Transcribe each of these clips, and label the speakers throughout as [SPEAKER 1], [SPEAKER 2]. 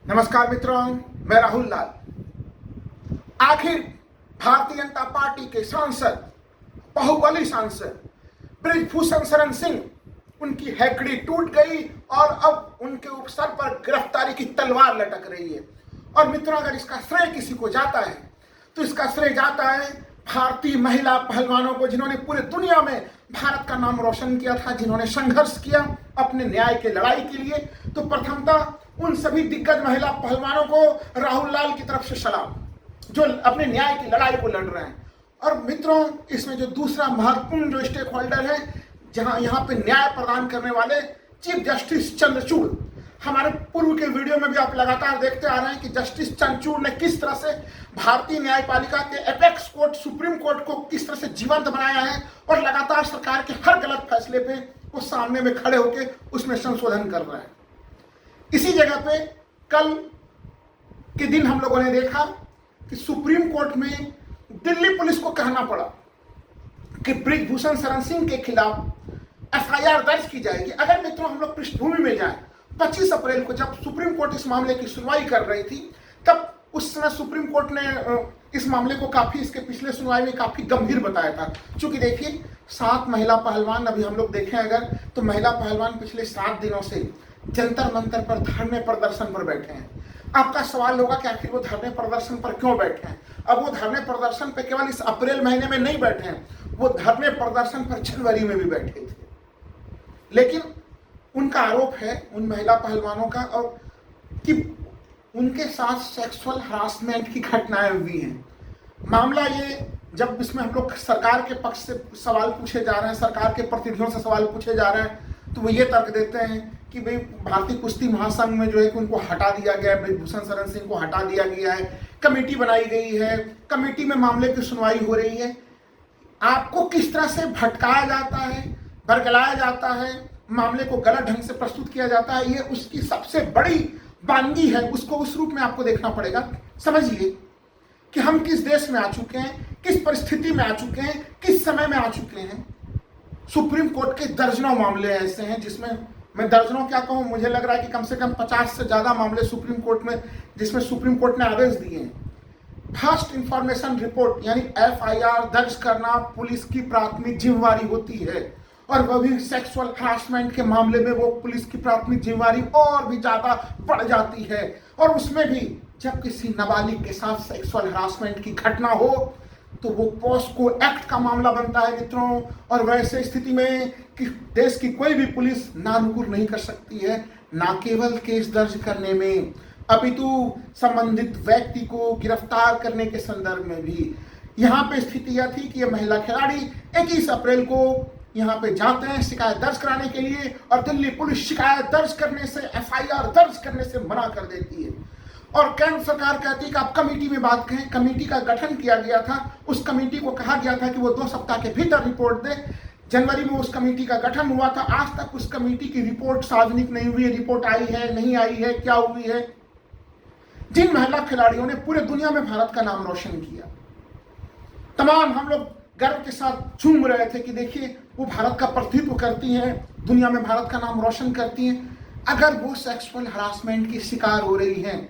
[SPEAKER 1] नमस्कार मित्रों, मैं राहुल लाल। आखिर भारतीय जनता पार्टी के सांसद, बाहुबली सांसद बृजभूषण शरण सिंह, उनकी हैकड़ी टूट गई और अब उनके सर पर गिरफ्तारी की तलवार लटक रही है। और मित्रों, अगर इसका श्रेय किसी को जाता है तो इसका श्रेय जाता है भारतीय महिला पहलवानों को, जिन्होंने पूरे दुनिया में भारत का नाम रोशन किया था, जिन्होंने संघर्ष किया अपने न्याय के लड़ाई के लिए। तो प्रथमतः उन सभी दिग्गज महिला पहलवानों को राहुल लाल की तरफ से सलाम, जो अपने न्याय की लड़ाई को लड़ रहे हैं। और मित्रों, इसमें जो दूसरा महत्वपूर्ण जो स्टेक होल्डर है, जहां यहाँ पे न्याय प्रदान करने वाले चीफ जस्टिस चंद्रचूड़, हमारे पूर्व के वीडियो में भी आप लगातार देखते आ रहे हैं कि जस्टिस चंद्रचूड़ ने किस तरह से भारतीय न्यायपालिका के एपेक्स कोर्ट, सुप्रीम कोर्ट को किस तरह से जीवंत बनाया है और लगातार सरकार के हर गलत फैसले पे वो सामने में खड़े होकर उसमें संशोधन कर रहा है। इसी जगह पे कल के दिन हम लोगों ने देखा कि सुप्रीम कोर्ट में दिल्ली पुलिस को कहना पड़ा कि बृजभूषण शरण सिंह के खिलाफ एफआईआर दर्ज की जाएगी। अगर मित्रों हम लोग पृष्ठभूमि में जाएं, 25 अप्रैल को जब सुप्रीम कोर्ट इस मामले की सुनवाई कर रही थी, तब उस समय सुप्रीम कोर्ट ने इस मामले को काफी, इसके पिछले सुनवाई में काफी गंभीर बताया था। क्योंकि देखिए, 7 महिला पहलवान, अभी हम लोग देखें अगर तो महिला पहलवान पिछले 7 दिनों से जंतर मंतर पर धरने प्रदर्शन पर बैठे हैं। आपका सवाल होगा कि आखिर वो धरने प्रदर्शन पर क्यों बैठे हैं। अब वो धरने प्रदर्शन पर केवल इस अप्रैल महीने में नहीं बैठे हैं, वो धरने प्रदर्शन पर जनवरी में भी बैठे थे। लेकिन उनका आरोप है उन महिला पहलवानों का और कि उनके साथ सेक्सुअल हरासमेंट की घटनाएं हुई हैं। मामला ये, जब इसमें हम लोग सरकार के पक्ष से सवाल पूछे जा रहे हैं, सरकार के प्रतिनिधियों से सवाल पूछे जा रहे हैं, तो वो ये तर्क देते हैं कि भाई भारतीय कुश्ती महासंघ में जो है कि उनको हटा दिया गया है, बृजभूषण शरण सिंह को हटा दिया गया है, कमेटी बनाई गई है, कमेटी में मामले की सुनवाई हो रही है। आपको किस तरह से भटकाया जाता है, बरगलाया जाता है, मामले को गलत ढंग से प्रस्तुत किया जाता है, ये उसकी सबसे बड़ी वानगी है। उसको उस रूप में आपको देखना पड़ेगा। समझिए कि हम किस देश में आ चुके हैं, किस परिस्थिति में आ चुके हैं, किस समय में आ चुके हैं। सुप्रीम कोर्ट के दर्जनों मामले ऐसे हैं जिसमें, मैं दर्जनों क्या कहूं, मुझे लग रहा है कि कम से कम 50 से ज्यादा मामले सुप्रीम कोर्ट में, जिसमें सुप्रीम कोर्ट ने आदेश दिए हैं। फर्स्ट इंफॉर्मेशन रिपोर्ट यानी एफआईआर दर्ज करना पुलिस की प्राथमिक जिम्मेवारी होती है, और वह भी सेक्सुअल हरासमेंट के मामले में वो पुलिस की प्राथमिक जिम्मेवारी और भी ज्यादा बढ़ जाती है। और उसमें भी जब किसी नाबालिग के साथ सेक्सुअल हरासमेंट की घटना हो तो वो पॉस्को एक्ट का मामला बनता है मित्रों। और वैसे स्थिति में कि देश की कोई भी पुलिस नानुकुर नहीं कर सकती है, ना केवल केस दर्ज करने में, अपितु संबंधित व्यक्ति को गिरफ्तार करने के संदर्भ में भी। यहाँ पे स्थिति यह थी कि यह महिला खिलाड़ी 21 अप्रैल को यहाँ पे जाते हैं शिकायत दर्ज कराने के लिए, और दिल्ली पुलिस शिकायत दर्ज करने से, एफआईआर दर्ज करने से मना कर देती है। और केंद्र सरकार कहती है कि आप कमेटी में बात करें। कमेटी का गठन किया गया था, उस कमेटी को कहा गया था कि वो 2 सप्ताह के भीतर रिपोर्ट दे। जनवरी में उस कमेटी का गठन हुआ था, आज तक उस कमेटी की रिपोर्ट सार्वजनिक नहीं हुई है। रिपोर्ट आई है, नहीं आई है, क्या हुई है। जिन महिला खिलाड़ियों ने पूरे दुनिया में भारत का नाम रोशन किया, तमाम हम लोग गर्व के साथ झूम रहे थे कि देखिए वो भारत का प्रतिनिधित्व करती हैं, दुनिया में भारत का नाम रोशन करती हैं। अगर वो सेक्सुअल हरासमेंट की शिकार हो रही हैं,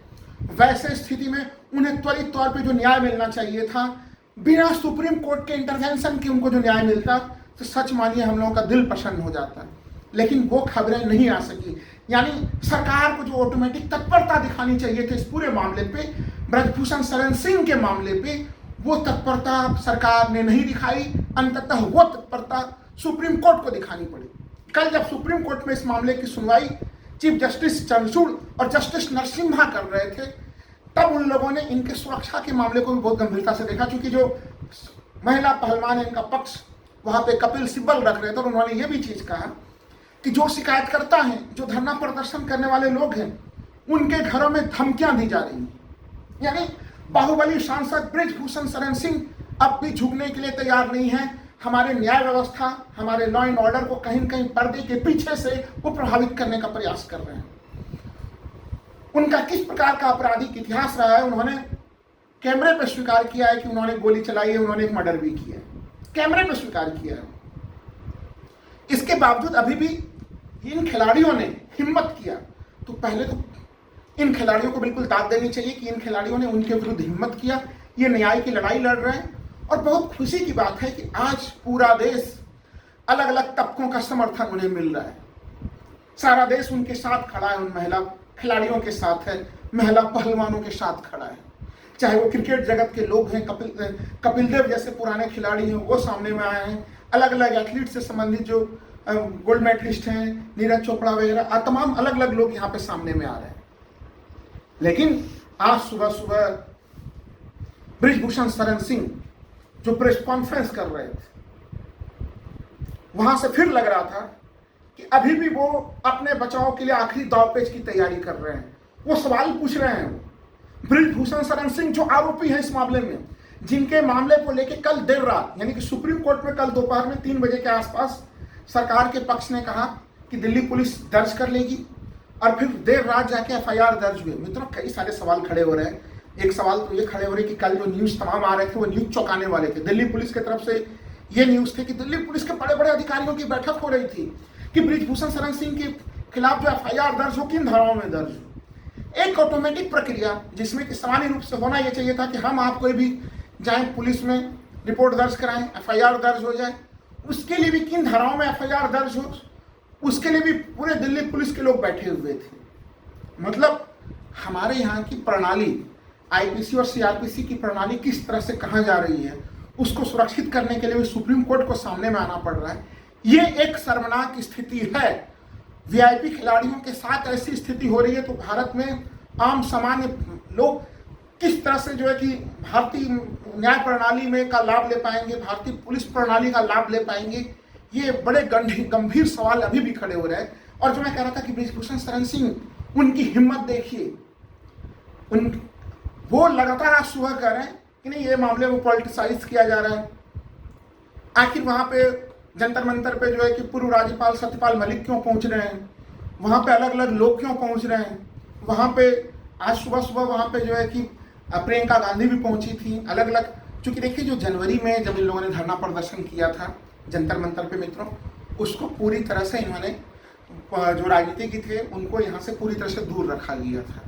[SPEAKER 1] वैसे स्थिति में उन्हें त्वरित तौर पे जो न्याय मिलना चाहिए था, बिना सुप्रीम कोर्ट के इंटरवेंशन के उनको जो न्याय मिलता, तो सच मानिए हम लोगों का दिल प्रसन्न हो जाता। लेकिन वो खबरें नहीं आ सकी। यानी सरकार को जो ऑटोमेटिक तत्परता दिखानी चाहिए थी इस पूरे मामले पे, बृजभूषण शरण सिंह के मामले पे, वो तत्परता सरकार ने नहीं दिखाई। अंततः वो तत्परता सुप्रीम कोर्ट को दिखानी पड़ी। कल जब सुप्रीम कोर्ट में इस मामले की सुनवाई चीफ जस्टिस चंद्रचूड़ और जस्टिस नरसिम्हा कर रहे थे, तब उन लोगों ने इनके सुरक्षा के मामले को भी बहुत गंभीरता से देखा। क्योंकि जो महिला पहलवान है, इनका पक्ष वहां पे कपिल सिब्बल रख रहे थे, और उन्होंने ये भी चीज कहा कि जो शिकायतकर्ता हैं, जो धरना प्रदर्शन करने वाले लोग हैं, उनके घरों में धमकियां दी जा रही हैं। यानी बाहुबली सांसद बृजभूषण शरण सिंह अब भी झुकने के लिए तैयार नहीं है। हमारे न्याय व्यवस्था, हमारे लॉ एंड ऑर्डर को कहीं न कहीं पर्दे के पीछे से वो प्रभावित करने का प्रयास कर रहे हैं। उनका किस प्रकार का आपराधिक इतिहास रहा है, उन्होंने कैमरे पर स्वीकार किया है कि उन्होंने गोली चलाई है, उन्होंने एक मर्डर भी किया है, कैमरे पर स्वीकार किया है। इसके बावजूद अभी भी इन खिलाड़ियों ने हिम्मत किया तो पहले तो इन खिलाड़ियों को बिल्कुल दाद देनी चाहिए कि इन खिलाड़ियों ने उनके विरुद्ध हिम्मत किया, ये न्याय की लड़ाई लड़ रहे हैं। और बहुत खुशी की बात है कि आज पूरा देश, अलग अलग तबकों का समर्थन उन्हें मिल रहा है। सारा देश उनके साथ खड़ा है, उन महिला खिलाड़ियों के साथ है, महिला पहलवानों के साथ खड़ा है। चाहे वो क्रिकेट जगत के लोग हैं, कपिल देव जैसे पुराने खिलाड़ी हैं, वो सामने में आए हैं। अलग अलग एथलीट से संबंधित जो गोल्ड मेडलिस्ट हैं, नीरज चोपड़ा वगैरह, तमाम अलग अलग लोग यहाँ पे सामने में आ रहे हैं। लेकिन आज सुबह सुबह ब्रिजभूषण शरण सिंह जो प्रेस कॉन्फ्रेंस कर रहे थे, वहां से फिर लग रहा था कि अभी भी वो अपने बचाव के लिए आखिरी दांवपेच की तैयारी कर रहे हैं। वो सवाल पूछ रहे हैं। ब्रिजभूषण शरण सिंह जो आरोपी है इस मामले में, जिनके मामले को लेकर कल देर रात यानी कि सुप्रीम कोर्ट में कल दोपहर में 3 बजे के आसपास सरकार के पक्ष ने कहा कि दिल्ली पुलिस दर्ज कर लेगी, और फिर देर रात जाके एफआईआर दर्ज हुए। मित्रों, कई सारे सवाल खड़े हो रहे हैं। एक सवाल तो ये खड़े हो रहे कि कल जो न्यूज तमाम आ रहे थे वो न्यूज चौंकाने वाले थे। दिल्ली पुलिस की तरफ से ये न्यूज थे कि दिल्ली पुलिस के बड़े बड़े अधिकारियों की बैठक हो रही थी कि ब्रिजभूषण शरण सिंह के खिलाफ जो एफआईआर दर्ज हो, किन धाराओं में दर्ज हो। एक ऑटोमेटिक प्रक्रिया जिसमें कि सामान्य रूप से होना यह चाहिए था कि हम आप कोई भी जाए पुलिस में रिपोर्ट दर्ज कराएं, एफआईआर दर्ज हो जाए, उसके लिए भी किन धाराओं में एफआईआर दर्ज हो, उसके लिए भी पूरे दिल्ली पुलिस के लोग बैठे हुए थे। मतलब हमारे यहाँ की प्रणाली, आईपीसी और सीआरपीसी की प्रणाली किस तरह से कहाँ जा रही है, उसको सुरक्षित करने के लिए भी सुप्रीम कोर्ट को सामने में आना पड़ रहा है। ये एक शर्मनाक स्थिति है। वीआईपी खिलाड़ियों के साथ ऐसी स्थिति हो रही है तो भारत में आम सामान्य लोग किस तरह से जो है कि भारतीय न्याय प्रणाली में का लाभ ले पाएंगे, भारतीय पुलिस प्रणाली का लाभ ले पाएंगे, ये बड़े गंभीर सवाल अभी भी खड़े हो रहे हैं। और जो मैं कह रहा था कि ब्रिजभूषण शरण सिंह, उनकी हिम्मत देखिए, वो लगातार आश्वासन कर रहे हैं कि नहीं, ये मामले को पॉलिटिसाइज किया जा रहा है। आखिर वहां पे जंतर मंतर पे जो है कि पूर्व राज्यपाल सत्यपाल मलिक क्यों पहुंच रहे हैं, वहां पे अलग अलग लोग क्यों पहुंच रहे हैं, वहां पे आज सुबह सुबह वहां पे जो है कि प्रियंका गांधी भी पहुंची थी, अलग अलग। चूंकि देखिए, जो जनवरी में जब इन लोगों ने धरना प्रदर्शन किया था जंतर मंतर पे मित्रों, उसको पूरी तरह से इन्होंने, जो राजनीतिज्ञ थे उनको यहाँ से पूरी तरह से दूर रखा गया था।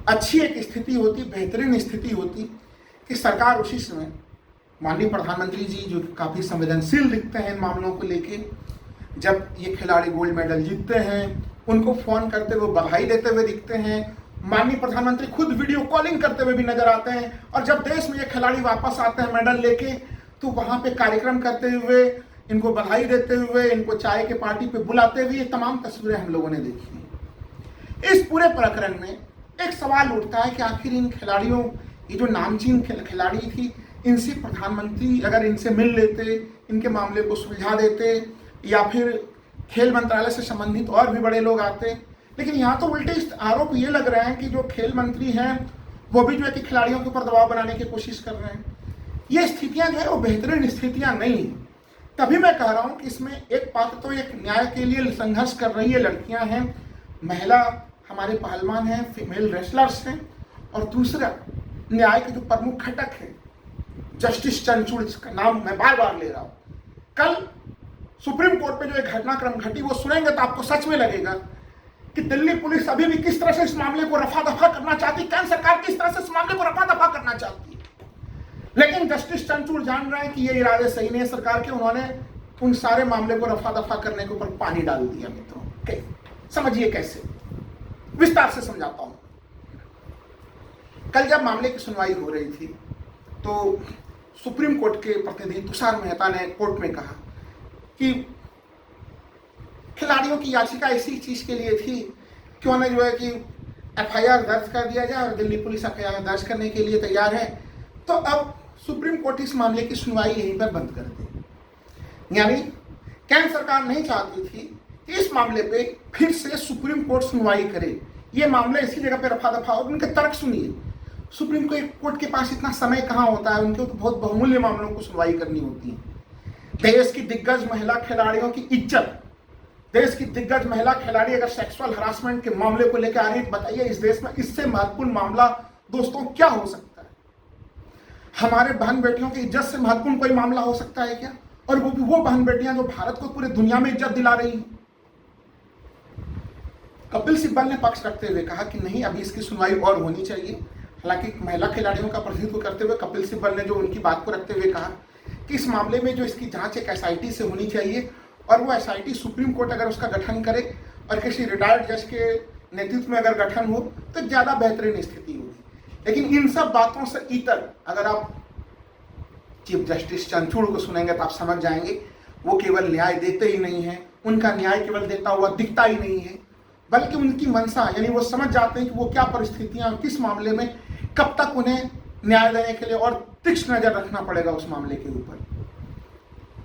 [SPEAKER 1] अच्छी एक स्थिति होती, बेहतरीन स्थिति होती कि सरकार उसी समय, माननीय प्रधानमंत्री जी जो काफ़ी संवेदनशील दिखते हैं इन मामलों को लेके, जब ये खिलाड़ी गोल्ड मेडल जीतते हैं उनको फ़ोन करते हुए बधाई देते हुए दिखते हैं। माननीय प्रधानमंत्री खुद वीडियो कॉलिंग करते हुए भी नजर आते हैं। और जब देश में ये खिलाड़ी वापस आते हैं मेडल लेके, तो वहाँ पे कार्यक्रम करते हुए, इनको बधाई देते हुए, इनको चाय के पार्टी पे बुलाते हुए, ये तमाम तस्वीरें हम लोगों ने देखी। इस पूरे प्रकरण में एक सवाल उठता है कि आखिर इन खिलाड़ियों, ये जो नामचीन खिलाड़ी थी, इनसे प्रधानमंत्री अगर इनसे मिल लेते, इनके मामले को सुलझा देते, या फिर खेल मंत्रालय से संबंधित और भी बड़े लोग आते। लेकिन यहाँ तो उल्टे आरोप ये लग रहे हैं कि जो खेल मंत्री हैं वो भी जो है कि खिलाड़ियों के ऊपर दबाव बनाने की कोशिश कर रहे हैं। ये स्थितियाँ जो है वो बेहतरीन स्थितियाँ नहीं। तभी मैं कह रहा हूँ कि इसमें एक पात्र तो एक न्याय के लिए संघर्ष कर रही है लड़कियाँ हैं, महिला हमारे पहलवान हैं, फीमेल रेसलर्स हैं, और दूसरा न्याय के जो प्रमुख घटक है जस्टिस चंद्रचूड़, का नाम मैं बार बार ले रहा हूँ। कल सुप्रीम कोर्ट पे जो एक घटनाक्रम घटी वो सुनेंगे तो आपको सच में लगेगा कि दिल्ली पुलिस अभी भी किस तरह से इस मामले को रफा दफा करना चाहती है, केंद्र सरकार किस तरह से इस मामले को रफा दफा करना चाहती है। लेकिन जस्टिस चंद्रचूड़ जान रहे हैं कि ये इरादे सही नहीं है सरकार के। उन्होंने उन सारे मामले को रफा दफा करने के ऊपर पानी डाल दिया। मित्रों, समझिए कैसे, विस्तार से समझाता हूं। कल जब मामले की सुनवाई हो रही थी तो सुप्रीम कोर्ट के प्रतिनिधि तुषार मेहता ने कोर्ट में कहा कि खिलाड़ियों की याचिका इसी चीज के लिए थी कि उन्हें जो है कि एफआईआर दर्ज कर दिया जाए, और दिल्ली पुलिस एफआईआर दर्ज करने के लिए तैयार है। तो अब सुप्रीम कोर्ट इस मामले की सुनवाई यहीं पर बंद कर दी। यानी केंद्र सरकार नहीं चाहती थी कि इस मामले पे फिर से सुप्रीम कोर्ट सुनवाई करे, ये मामला इसी जगह पे रफा दफा हो। उनके तर्क सुनिए। सुप्रीम कोर्ट के पास इतना समय कहाँ होता है, उनके तो बहुत बहुमूल्य मामलों को सुनवाई करनी होती है। देश की दिग्गज महिला खिलाड़ियों की इज्जत, देश की दिग्गज महिला खिलाड़ी अगर सेक्सुअल हरासमेंट के मामले को लेकर आ रही है, बताइए इस देश में इससे महत्वपूर्ण मामला दोस्तों क्या हो सकता है? हमारे बहन बेटियों की इज्जत से महत्वपूर्ण कोई मामला हो सकता है क्या? और वो बहन बेटियां जो भारत को पूरे दुनिया में इज्जत दिला रही हैं। कपिल सिब्बल ने पक्ष रखते हुए कहा कि नहीं, अभी इसकी सुनवाई और होनी चाहिए। हालांकि महिला खिलाड़ियों का प्रतिनिधित्व करते हुए कपिल सिब्बल ने जो उनकी बात को रखते हुए कहा कि इस मामले में जो इसकी जांच एक एसआईटी से होनी चाहिए और वो एसआईटी सुप्रीम कोर्ट अगर उसका गठन करे और किसी रिटायर्ड जज के नेतृत्व में अगर गठन हो तो ज़्यादा बेहतरीन स्थिति होगी। लेकिन इन सब बातों से इतर अगर आप चीफ जस्टिस चंद्रचूड़ को सुनेंगे तो आप समझ जाएंगे वो केवल न्याय देते ही नहीं हैं, उनका न्याय केवल देता हुआ दिखता ही नहीं है, बल्कि उनकी मंशा यानी वो समझ जाते हैं कि वो क्या परिस्थितियां किस मामले में कब तक उन्हें न्याय देने के लिए और तीक्ष्ण नजर रखना पड़ेगा उस मामले के ऊपर।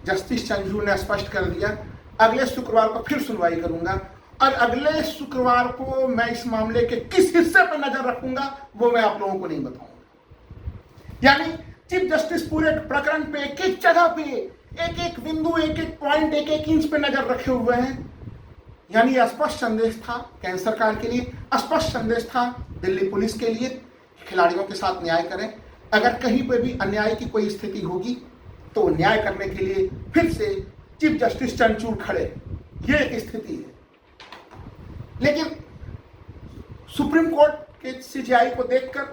[SPEAKER 1] जस्टिस चंद्रचूड़ ने स्पष्ट कर दिया अगले शुक्रवार को फिर सुनवाई करूंगा और अगले शुक्रवार को मैं इस मामले के किस हिस्से पर नजर रखूंगा वो मैं आप लोगों को नहीं बताऊंगा। यानी चीफ जस्टिस पूरे प्रकरण पे एक एक जगह पे एक एक बिंदु एक एक पॉइंट एक एक इंच पे नजर रखे हुए हैं। यानी स्पष्ट संदेश था केंद्र सरकार के लिए, स्पष्ट संदेश था दिल्ली पुलिस के लिए, खिलाड़ियों के साथ न्याय करें। अगर कहीं पे भी अन्याय की कोई स्थिति होगी तो न्याय करने के लिए फिर से चीफ जस्टिस चंद्रचूड़ खड़े, ये एक स्थिति है। लेकिन सुप्रीम कोर्ट के सीजीआई को देखकर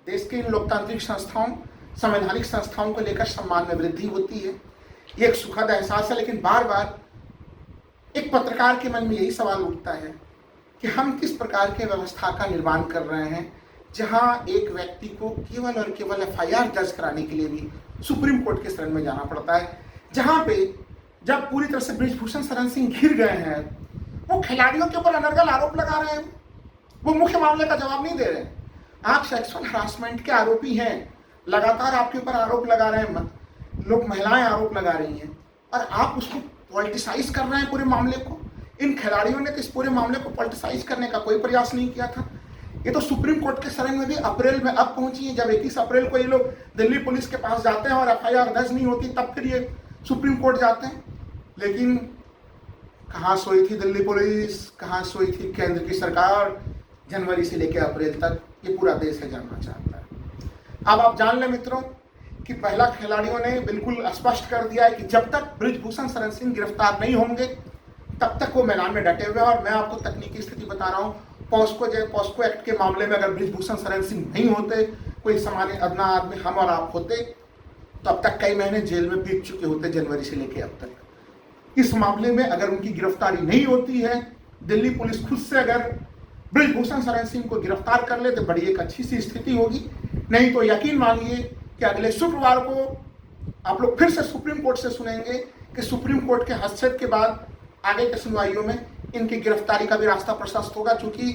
[SPEAKER 1] देश के इन लोकतांत्रिक संस्थाओं संवैधानिक संस्थाओं को लेकर सम्मान में वृद्धि होती है, ये एक सुखद एहसास है। लेकिन बार बार एक पत्रकार के मन में यही सवाल उठता है कि हम किस प्रकार के व्यवस्था का निर्माण कर रहे हैं जहां एक व्यक्ति को केवल और केवल एफआईआर दर्ज कराने के लिए भी सुप्रीम कोर्ट के शरण में जाना पड़ता है, जहां पे जब पूरी तरह से बृजभूषण शरण सिंह घिर गए हैं, वो खिलाड़ियों के ऊपर अनर्गल आरोप लगा रहे हैं, वो मुख्य मामले का जवाब नहीं दे रहे हैं। आप सेक्सुअल हरासमेंट के आरोपी हैं, लगातार आपके ऊपर आरोप लगा रहे हैं, लोग महिलाएं आरोप लगा रही हैं और आप उसको पॉलिटिसाइज कर रहे हैं पूरे मामले को। इन खिलाड़ियों ने तो इस पूरे मामले को पॉलिटिसाइज करने का कोई प्रयास नहीं किया था। ये तो सुप्रीम कोर्ट के शरण में भी अप्रैल में अब पहुंची है, जब 21 अप्रैल को ये लोग दिल्ली पुलिस के पास जाते हैं और एफआईआर दर्ज नहीं होती तब फिर ये सुप्रीम कोर्ट जाते हैं। लेकिन कहाँ सोई थी दिल्ली पुलिस, कहाँ सोई थी केंद्र की सरकार? जनवरी से लेकर अप्रैल तक ये पूरा देश है जानना चाहता है। अब आप जान लें मित्रों कि महिला खिलाड़ियों ने बिल्कुल स्पष्ट कर दिया है कि जब तक बृजभूषण शरण सिंह गिरफ्तार नहीं होंगे तब तक वो मैदान में डटे हुए हैं। और मैं आपको तकनीकी स्थिति बता रहा हूँ, पॉस्को एक्ट के मामले में अगर बृजभूषण शरण सिंह नहीं होते, कोई सामान्य अदना आदमी हम और आप होते, तो अब तक कई महीने जेल में बीत चुके होते जनवरी से लेकर अब तक। इस मामले में अगर उनकी गिरफ्तारी नहीं होती है, दिल्ली पुलिस खुद से अगर बृजभूषण शरण सिंह को गिरफ्तार कर ले तो बड़ी एक अच्छी सी स्थिति होगी। नहीं तो यकीन मानिए कि अगले शुक्रवार को आप लोग फिर से सुप्रीम कोर्ट से सुनेंगे कि सुप्रीम कोर्ट के हस्तक्षेप के बाद आगे के सुनवाइयों में इनकी गिरफ्तारी का भी रास्ता प्रशस्त होगा। चूंकि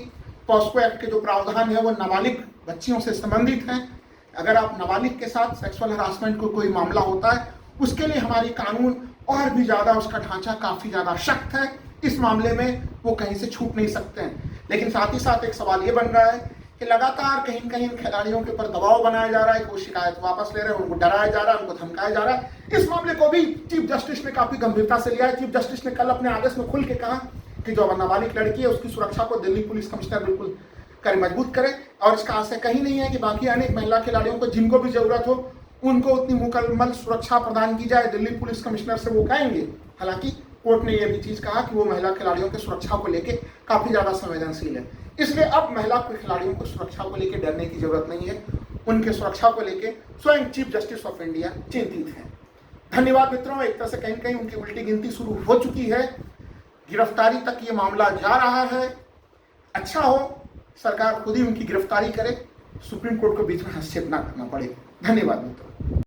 [SPEAKER 1] पॉस्को एक्ट के जो प्रावधान है वो नाबालिग बच्चियों से संबंधित हैं। अगर आप नाबालिग के साथ सेक्सुअल हरासमेंट को कोई मामला होता है, उसके लिए हमारी कानून और भी ज़्यादा, उसका ढांचा काफ़ी ज़्यादा सख्त है। इस मामले में वो कहीं से छूट नहीं सकते हैं। लेकिन साथ ही साथ एक सवाल ये बन रहा है कि लगातार कहीं न कहीं खिलाड़ियों के ऊपर दबाव बनाया जा रहा है कि वो शिकायत वापस ले रहे हैं, उनको डराया जा रहा है, उनको धमकाया जा रहा है। इस मामले को भी चीफ जस्टिस ने काफी गंभीरता से लिया है। चीफ जस्टिस ने कल अपने आदेश में खुल के कहा कि जो नाबालिग लड़की है उसकी सुरक्षा को दिल्ली पुलिस कमिश्नर बिल्कुल करे, मजबूत करे। और इसका आशय कहीं नहीं है कि बाकी अनेक महिला खिलाड़ियों को जिनको भी जरूरत हो उनको उतनी मुकम्मल सुरक्षा प्रदान की जाए, दिल्ली पुलिस कमिश्नर से वो कहेंगे। हालांकि कोर्ट ने यह भी चीज कहा कि वो महिला खिलाड़ियों की सुरक्षा को लेकर काफी ज्यादा संवेदनशील है, इसलिए अब महिला खिलाड़ियों को सुरक्षा को लेकर डरने की जरूरत नहीं है। उनके सुरक्षा को लेकर स्वयं चीफ जस्टिस ऑफ इंडिया चिंतित हैं। धन्यवाद मित्रों, एक तरह से कहीं कहीं उनकी उल्टी गिनती शुरू हो चुकी है, गिरफ्तारी तक ये मामला जा रहा है। अच्छा हो सरकार खुद ही उनकी गिरफ्तारी करे, सुप्रीम कोर्ट को बीच में हस्तक्षेप न करना पड़े। धन्यवाद मित्रों।